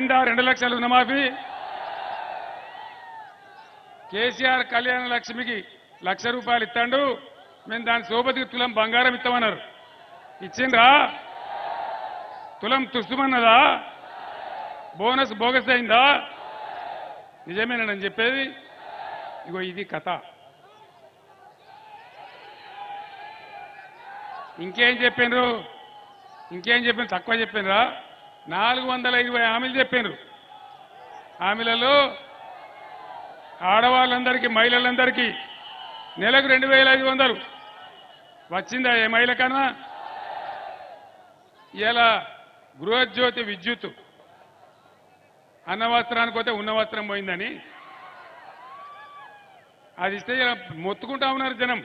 2 లక్షల రుణమాఫీ, కేసీఆర్ కళ్యాణ లక్ష్మికి ₹1,00,000 ఇస్తాడు. మేము దాని సోబతికి తులం బంగారం ఇస్తామన్నారు. ఇచ్చిండ్రా? తులం తుస్తుమన్నదా? బోనస్ బోగస్ అయిందా? నిజమేనని చెప్పేది. ఇగో ఇది కథ. ఇంకేం చెప్పిండ్రు? తక్కువ చెప్పిండ్రా? 420 హామీలు చెప్పిండ్రు. హామీలలో ఆడవాళ్ళందరికీ, మహిళలందరికీ నెలకు 2,500 వచ్చిందా ఏ మహిళ కన్నా? ఇలా గృహజ్యోతి విద్యుత్ అన్న వస్త్రానికి పోతే ఉన్న వస్త్రం పోయిందని అది ఇస్తే మొత్తుకుంటా ఉన్నారు జనం.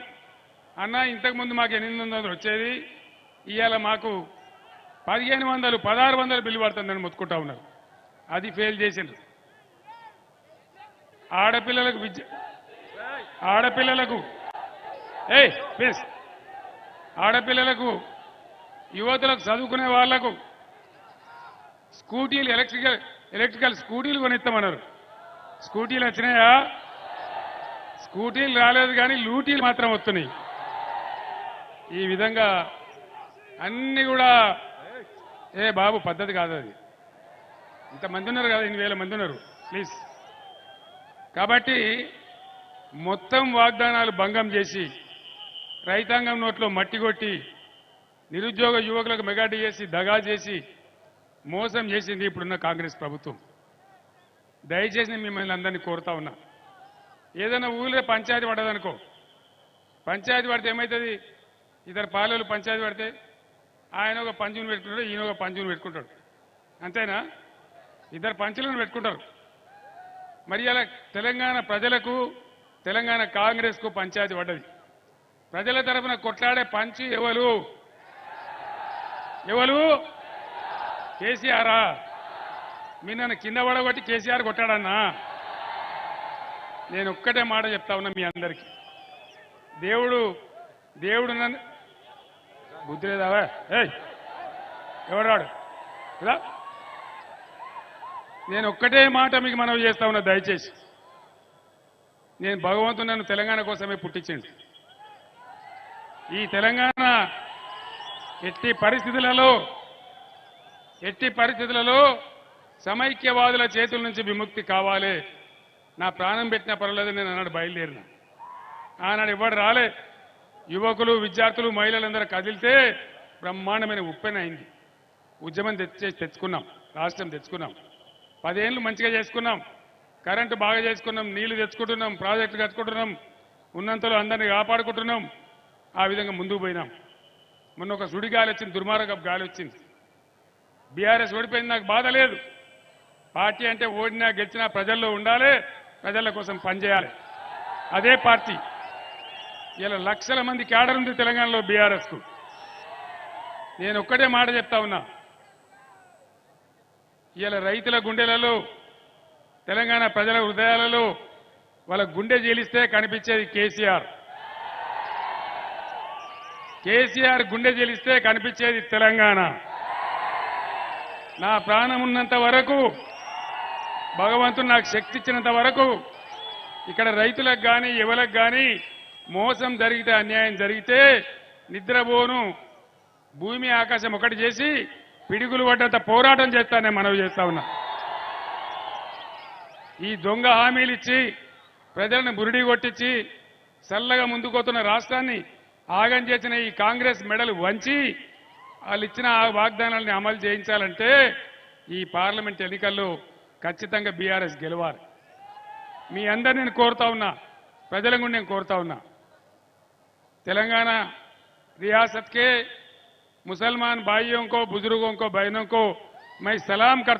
అన్న ఇంతకుముందు మాకు 800 వచ్చేది, ఇవాళ మాకు 1,500, 1,600 బిల్లు పడుతుందని మొత్తుకుంటా ఉన్నారు. అది ఫెయిల్ చేసిండ్రు. ఆడపిల్లలకు యువతులకు చదువుకునే వాళ్లకు స్కూటీలు, ఎలక్ట్రికల్ స్కూటీలు కొనిస్తామన్నారు. స్కూటీలు వచ్చినాయా? స్కూటీలు రాలేదు, కానీ లూటీలు మాత్రం వస్తున్నాయి. ఈ విధంగా అన్ని కూడా బాబు పద్ధతి కాదు అది. ఇంతమంది ఉన్నారు కదా, 8,000 మంది ఉన్నారు. ప్లీజ్. కాబట్టి మొత్తం వాగ్దానాలు భంగం చేసి, రైతాంగం నోట్లో మట్టి కొట్టి, నిరుద్యోగ యువకులకు మెగాటి చేసి, దగా చేసి, మోసం చేసింది ఇప్పుడున్న కాంగ్రెస్ ప్రభుత్వం. దయచేసి మిమ్మల్ని అందరినీ కోరుతా ఉన్నా, ఏదైనా ఊళ్ళో పంచాయతీ పడదనుకో, పంచాయతీ పడితే ఏమవుతుంది? ఇద్దరు పాలెలు పంచాయతీ పడితే ఆయన ఒక పంచుని పెట్టుకుంటాడు, ఈయన ఒక పంచుని పెట్టుకుంటాడు. అంతేనా? ఇద్దరు పంచులను పెట్టుకుంటారు. మరి అలా తెలంగాణ ప్రజలకు, తెలంగాణ కాంగ్రెస్కు పంచాయతీ పడ్డది. ప్రజల తరఫున కొట్లాడే పంచి ఎవరు? కేసీఆరా? మీ నన్ను కింద పడగొట్టి కేసీఆర్ కొట్టాడన్నా? నేను ఒక్కటే మాట చెప్తా ఉన్నా మీ అందరికీ. దేవుడు నన్ను బుద్ధి లేదావా? ఎవరాడు? నేను ఒక్కటే మాట మీకు మనవి చేస్తా ఉన్నా, దయచేసి. నేను భగవంతుడు నన్ను తెలంగాణ కోసమే పుట్టించింది. ఈ తెలంగాణ ఎట్టి పరిస్థితులలో సమైక్యవాదుల చేతుల నుంచి విముక్తి కావాలి. నా ప్రాణం పెట్టినా పర్వాలేదు, నేను అన్నాడు బయలుదేరిన. ఆనాడు ఎవడు రాలే. యువకులు, విద్యార్థులు, మహిళలందరూ కదిలితే బ్రహ్మాండమైన ఉప్పెన అయింది. ఉద్యమం తెచ్చుకున్నాం, రాష్ట్రం తెచ్చుకున్నాం. 10 ఏళ్ళు మంచిగా చేసుకున్నాం. కరెంటు బాగా చేసుకున్నాం, నీళ్లు తెచ్చుకుంటున్నాం, ప్రాజెక్టులు కట్టుకుంటున్నాం, ఉన్నంతలో అందరినీ కాపాడుకుంటున్నాం. ఆ విధంగా ముందుకు పోయినాం. మొన్న ఒక సుడి గాలి వచ్చింది, దుర్మార్గపు గాలి వచ్చింది. బీఆర్ఎస్ ఓడిపోయింది, నాకు బాధ లేదు. పార్టీ అంటే ఓడినా గెలిచినా ప్రజల్లో ఉండాలి, ప్రజల కోసం పనిచేయాలి. అదే పార్టీ. ఇలా లక్షల మంది క్యాడర్ ఉంది తెలంగాణలో బీఆర్ఎస్కు. నేను ఒక్కటే మాట చెప్తా ఉన్నా, ఇలా రైతుల గుండెలలో, తెలంగాణ ప్రజల హృదయాలలో వాళ్ళ గుండె జీలిస్తే కనిపించేది కేసీఆర్. కేసీఆర్ గుండె జీలిస్తే కనిపించేది తెలంగాణ. నా ప్రాణం ఉన్నంత వరకు, భగవంతుడు నాకు శక్తి ఇచ్చినంత వరకు ఇక్కడ రైతులకు కానీ, యువలకు కానీ మోసం జరిగితే, అన్యాయం జరిగితే నిద్రపోను. భూమి ఆకాశం ఒకటి చేసి పిడుగులు పడ్డంత పోరాటం చేస్తానే మనవి చేస్తా ఉన్నా. ఈ దొంగ హామీలు ఇచ్చి, ప్రజలను బురిడి కొట్టించి, చల్లగా ముందుకోతున్న రాష్ట్రాన్ని ఆగం చేసిన ఈ కాంగ్రెస్ మెడలు వంచి వాళ్ళు ఇచ్చిన ఆ వాగ్దానాలని అమలు చేయించాలంటే ఈ పార్లమెంట్ ఎన్నికల్లో ఖచ్చితంగా బీఆర్ఎస్ గెలవాలి. మీ అందరిని నేను కోరుతా ఉన్నా, ప్రజలను కూడా నేను కోరుతా ఉన్నా. తెలంగాణ रियासत के मुसलमान भाइयों को, बुजुर्गों को, बहनों को मैं सलाम करता